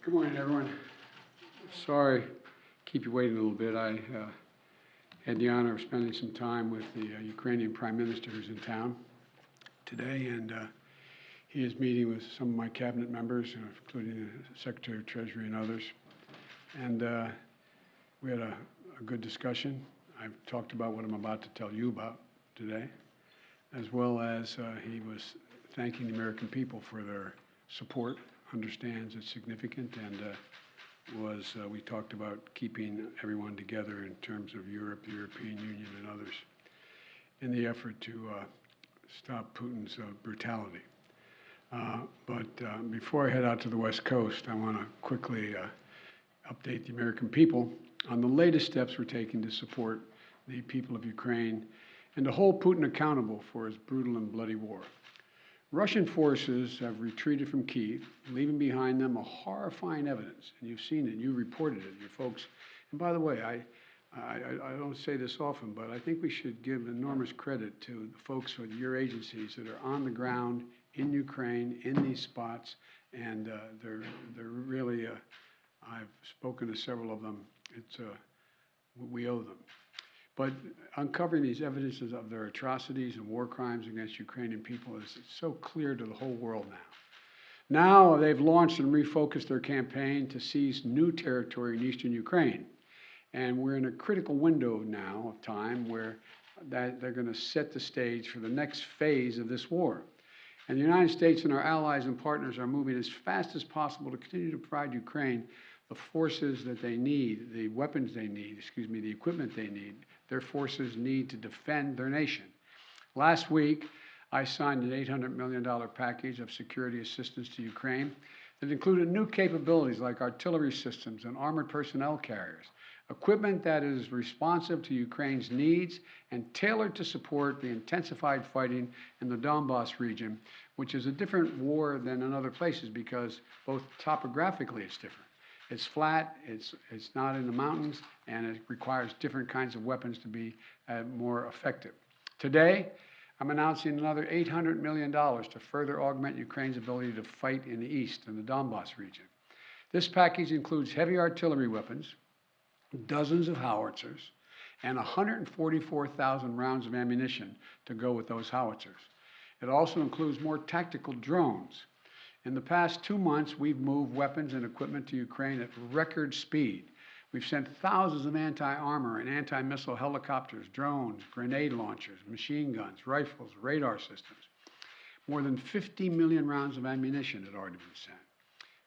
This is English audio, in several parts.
Good morning, everyone. Sorry, keep you waiting a little bit. I had the honor of spending some time with the Ukrainian Prime Minister who's in town today, and he is meeting with some of my cabinet members, including the Secretary of Treasury and others. And we had a good discussion. I've talked about what I'm about to tell you about today, as well as he was thanking the American people for their support, understands it's significant, and we talked about keeping everyone together in terms of Europe, the European Union, and others in the effort to stop Putin's brutality. But before I head out to the West Coast, I want to quickly update the American people on the latest steps we're taking to support the people of Ukraine and to hold Putin accountable for his brutal and bloody war. Russian forces have retreated from Kyiv, leaving behind them a horrifying evidence, and you've seen it, you reported it, your folks. And by the way, I don't say this often, but I think we should give enormous credit to the folks with your agencies that are on the ground in Ukraine, in these spots, and they're really, I've spoken to several of them, we owe them. But uncovering these evidences of their atrocities and war crimes against Ukrainian people is so clear to the whole world now. Now they've launched and refocused their campaign to seize new territory in eastern Ukraine. And we're in a critical window now of time where they're going to set the stage for the next phase of this war. And the United States and our allies and partners are moving as fast as possible to continue to provide Ukraine the forces that they need, the weapons they need, the equipment they need, their forces need to defend their nation. Last week, I signed an $800 million package of security assistance to Ukraine that included new capabilities like artillery systems and armored personnel carriers, equipment that is responsive to Ukraine's needs and tailored to support the intensified fighting in the Donbas region, which is a different war than in other places because both topographically it's different. It's flat, it's not in the mountains, and it requires different kinds of weapons to be more effective. Today, I'm announcing another $800 million to further augment Ukraine's ability to fight in the east, in the Donbas region. This package includes heavy artillery weapons, dozens of howitzers, and 144,000 rounds of ammunition to go with those howitzers. It also includes more tactical drones. In the past 2 months, we've moved weapons and equipment to Ukraine at record speed. We've sent thousands of anti-armor and anti-missile helicopters, drones, grenade launchers, machine guns, rifles, radar systems. More than 50 million rounds of ammunition had already been sent.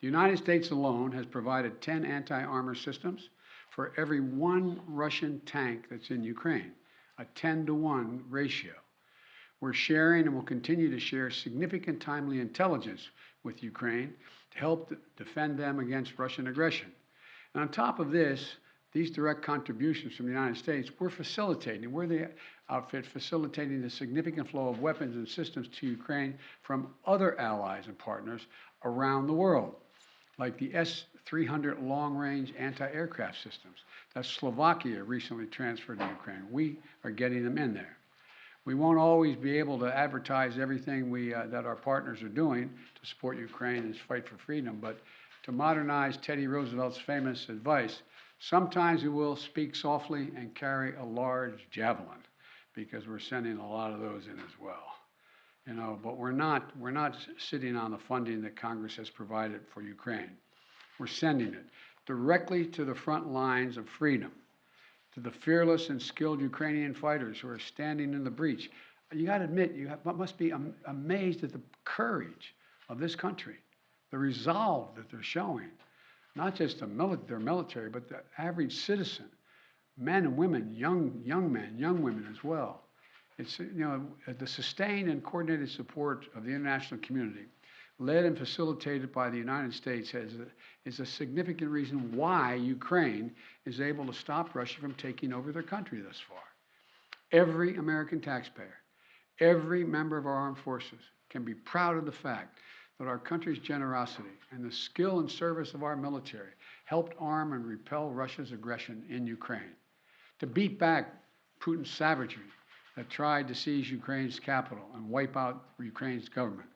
The United States alone has provided 10 anti-armor systems for every 1 Russian tank that's in Ukraine, a 10-to-1 ratio. We're sharing and will continue to share significant timely intelligence with Ukraine to help defend them against Russian aggression. And on top of this, these direct contributions from the United States, we're the outfit facilitating the significant flow of weapons and systems to Ukraine from other allies and partners around the world, like the S-300 long-range anti-aircraft systems that Slovakia recently transferred to Ukraine. We are getting them in there. We won't always be able to advertise everything that our partners are doing to support Ukraine and its fight for freedom, but to modernize Teddy Roosevelt's famous advice, sometimes we will speak softly and carry a large javelin, because we're sending a lot of those in as well. But we're not sitting on the funding that Congress has provided for Ukraine. We're sending it directly to the front lines of freedom, to the fearless and skilled Ukrainian fighters who are standing in the breach. You got to admit, must be amazed at the courage of this country, the resolve that they're showing, not just their military, but the average citizen, men and women, young men, young women as well. It's, the sustained and coordinated support of the international community, led and facilitated by the United States, is a significant reason why Ukraine is able to stop Russia from taking over their country thus far. Every American taxpayer, every member of our armed forces can be proud of the fact that our country's generosity and the skill and service of our military helped arm and repel Russia's aggression in Ukraine, to beat back Putin's savagery that tried to seize Ukraine's capital and wipe out Ukraine's government.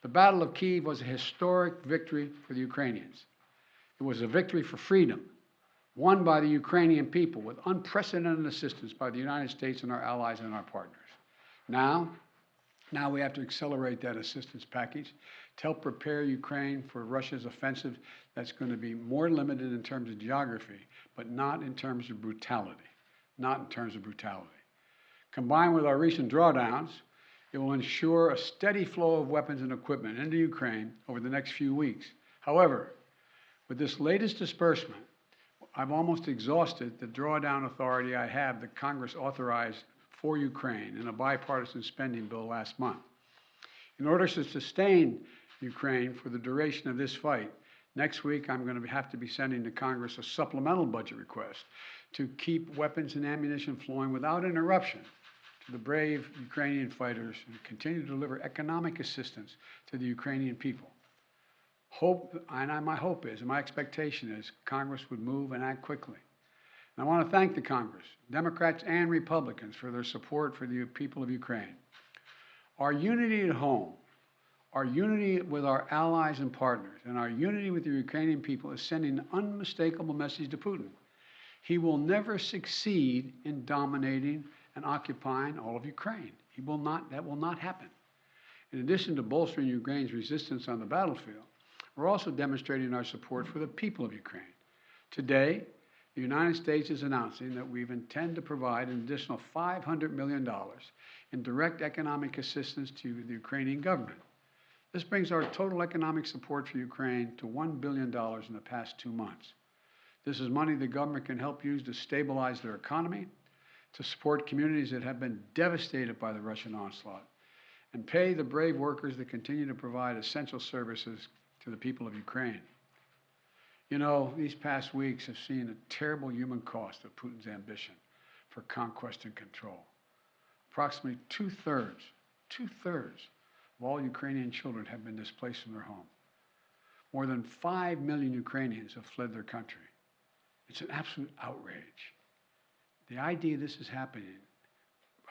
The Battle of Kyiv was a historic victory for the Ukrainians. It was a victory for freedom, won by the Ukrainian people with unprecedented assistance by the United States and our allies and our partners. Now, we have to accelerate that assistance package to help prepare Ukraine for Russia's offensive that's going to be more limited in terms of geography, but not in terms of brutality. Not in terms of brutality. Combined with our recent drawdowns, it will ensure a steady flow of weapons and equipment into Ukraine over the next few weeks. However, with this latest disbursement, I've almost exhausted the drawdown authority I have that Congress authorized for Ukraine in a bipartisan spending bill last month. In order to sustain Ukraine for the duration of this fight, next week I'm going to have to be sending to Congress a supplemental budget request to keep weapons and ammunition flowing without interruption to the brave Ukrainian fighters and continue to deliver economic assistance to the Ukrainian people. My hope is, and my expectation is, Congress would move and act quickly. And I want to thank the Congress, Democrats and Republicans, for their support for the people of Ukraine. Our unity at home, our unity with our allies and partners, and our unity with the Ukrainian people is sending an unmistakable message to Putin. He will never succeed in dominating and occupying all of Ukraine. That will not happen. In addition to bolstering Ukraine's resistance on the battlefield, we're also demonstrating our support for the people of Ukraine. Today, the United States is announcing that we intend to provide an additional $500 million in direct economic assistance to the Ukrainian government. This brings our total economic support for Ukraine to $1 billion in the past 2 months. This is money the government can help use to stabilize their economy, to support communities that have been devastated by the Russian onslaught, and pay the brave workers that continue to provide essential services to the people of Ukraine. You know, these past weeks have seen a terrible human cost of Putin's ambition for conquest and control. Approximately two-thirds of all Ukrainian children have been displaced from their home. More than 5 million Ukrainians have fled their country. It's an absolute outrage. The idea this is happening,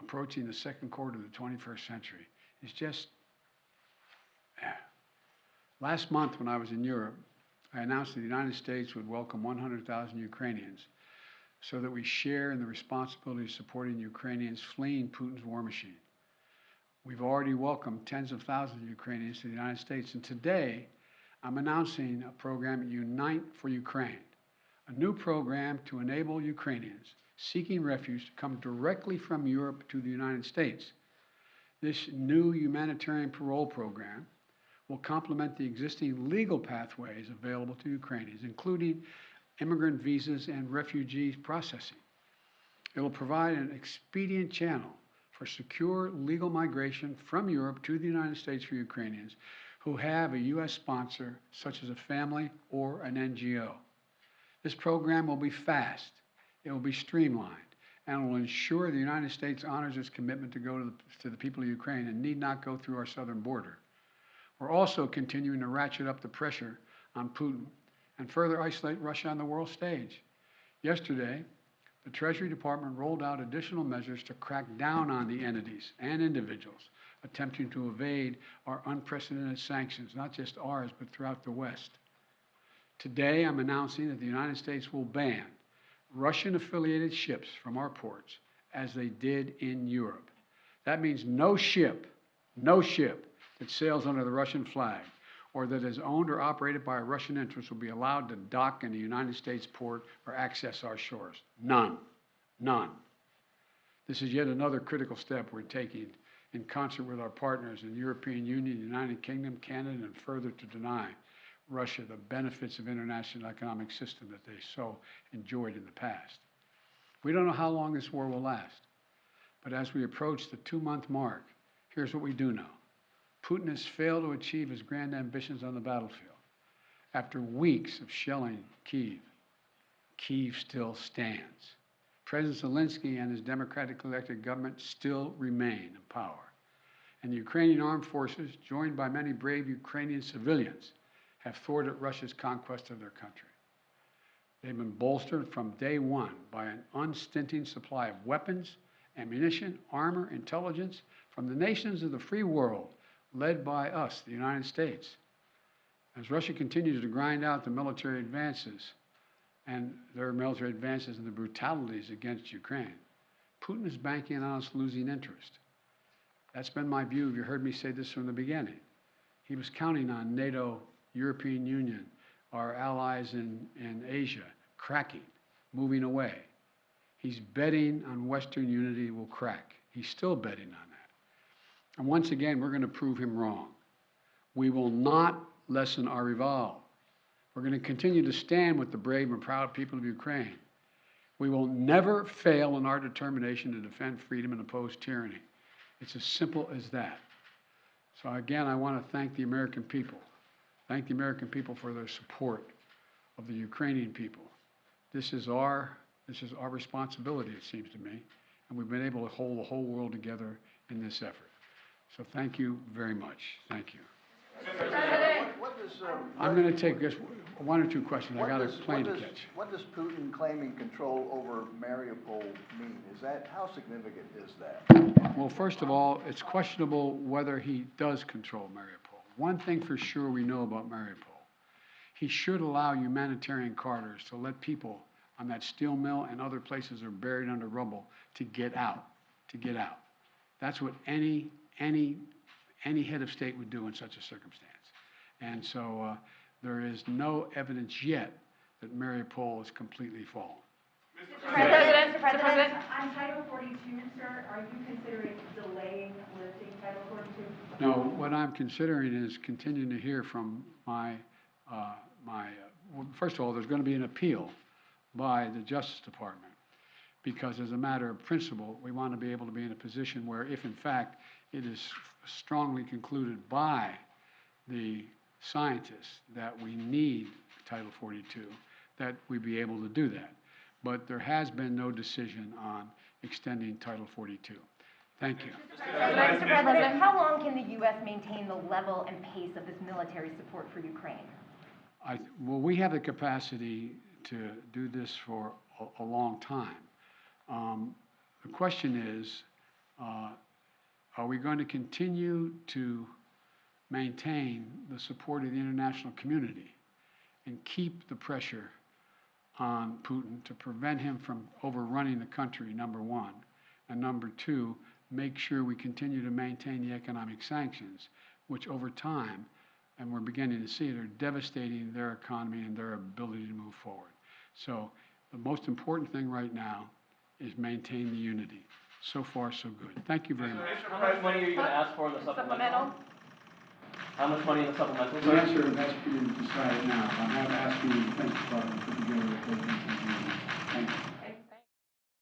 approaching the second quarter of the 21st century, is just, Last month when I was in Europe, I announced that the United States would welcome 100,000 Ukrainians so that we share in the responsibility of supporting Ukrainians fleeing Putin's war machine. We've already welcomed tens of thousands of Ukrainians to the United States, and today I'm announcing a program, Unite for Ukraine, a new program to enable Ukrainians seeking refuge to come directly from Europe to the United States. This new humanitarian parole program will complement the existing legal pathways available to Ukrainians, including immigrant visas and refugees processing. It will provide an expedient channel for secure legal migration from Europe to the United States for Ukrainians who have a U.S. sponsor, such as a family or an NGO. This program will be fast, it will be streamlined, and will ensure the United States honors its commitment to go to the people of Ukraine and need not go through our southern border. We're also continuing to ratchet up the pressure on Putin and further isolate Russia on the world stage. Yesterday, the Treasury Department rolled out additional measures to crack down on the entities and individuals attempting to evade our unprecedented sanctions, not just ours, but throughout the West. Today, I'm announcing that the United States will ban Russian-affiliated ships from our ports, as they did in Europe. That means no ship that sails under the Russian flag or that is owned or operated by a Russian interest will be allowed to dock in a United States port or access our shores. None. This is yet another critical step we're taking in concert with our partners in the European Union, the United Kingdom, Canada, and further to deny Russia the benefits of international economic system that they so enjoyed in the past. We don't know how long this war will last, but as we approach the 2-month mark, here's what we do know. Putin has failed to achieve his grand ambitions on the battlefield. After weeks of shelling Kyiv, Kyiv still stands. President Zelensky and his democratically elected government still remain in power. And the Ukrainian armed forces, joined by many brave Ukrainian civilians, have thwarted Russia's conquest of their country. They've been bolstered from day one by an unstinting supply of weapons, ammunition, armor, intelligence from the nations of the free world, led by us, the United States. As Russia continues to grind out the military advances and their military advances and the brutalities against Ukraine, Putin is banking on us losing interest. That's been my view. You heard me say this from the beginning. He was counting on NATO, European Union, our allies in Asia, cracking, moving away. He's betting on Western unity will crack. He's still betting on that. And once again, we're going to prove him wrong. We will not lessen our resolve. We're going to continue to stand with the brave and proud people of Ukraine. We will never fail in our determination to defend freedom and oppose tyranny. It's as simple as that. So again, I want to thank the American people. Thank the American people for their support of the Ukrainian people. This is our responsibility, it seems to me, and we've been able to hold the whole world together in this effort. So thank you very much. Thank you. I'm going to take just one or two questions. I got a plane to catch. What does Putin claiming control over Mariupol mean? How significant is that? Well, first of all, it's questionable whether he does control Mariupol. One thing for sure we know about Mariupol, he should allow humanitarian corridors to let people on that steel mill and other places that are buried under rubble to get out, That's what any head of state would do in such a circumstance. And so there is no evidence yet that Mariupol is completely fallen. Mr. President. On Title 42, sir, are you considering delaying lifting Title 42? No, what I'm considering is continuing to hear from well, first of all, there's going to be an appeal by the Justice Department, because as a matter of principle, we want to be able to be in a position where if in fact it is strongly concluded by the scientists that we need Title 42, that we be able to do that. But there has been no decision on extending Title 42. Thank you. Mr. President, how long can the U.S. maintain the level and pace of this military support for Ukraine? Well, we have the capacity to do this for a long time. The question is, are we going to continue to maintain the support of the international community and keep the pressure on Putin to prevent him from overrunning the country, number one, and number two, make sure we continue to maintain the economic sanctions, which over time, and we're beginning to see it, are devastating their economy and their ability to move forward. So the most important thing right now is maintain the unity. So far, so good. Thank you very much. How much money are you going to ask for in the supplemental? How much money in the supplemental? The answer, that's being decided now. I'm not asking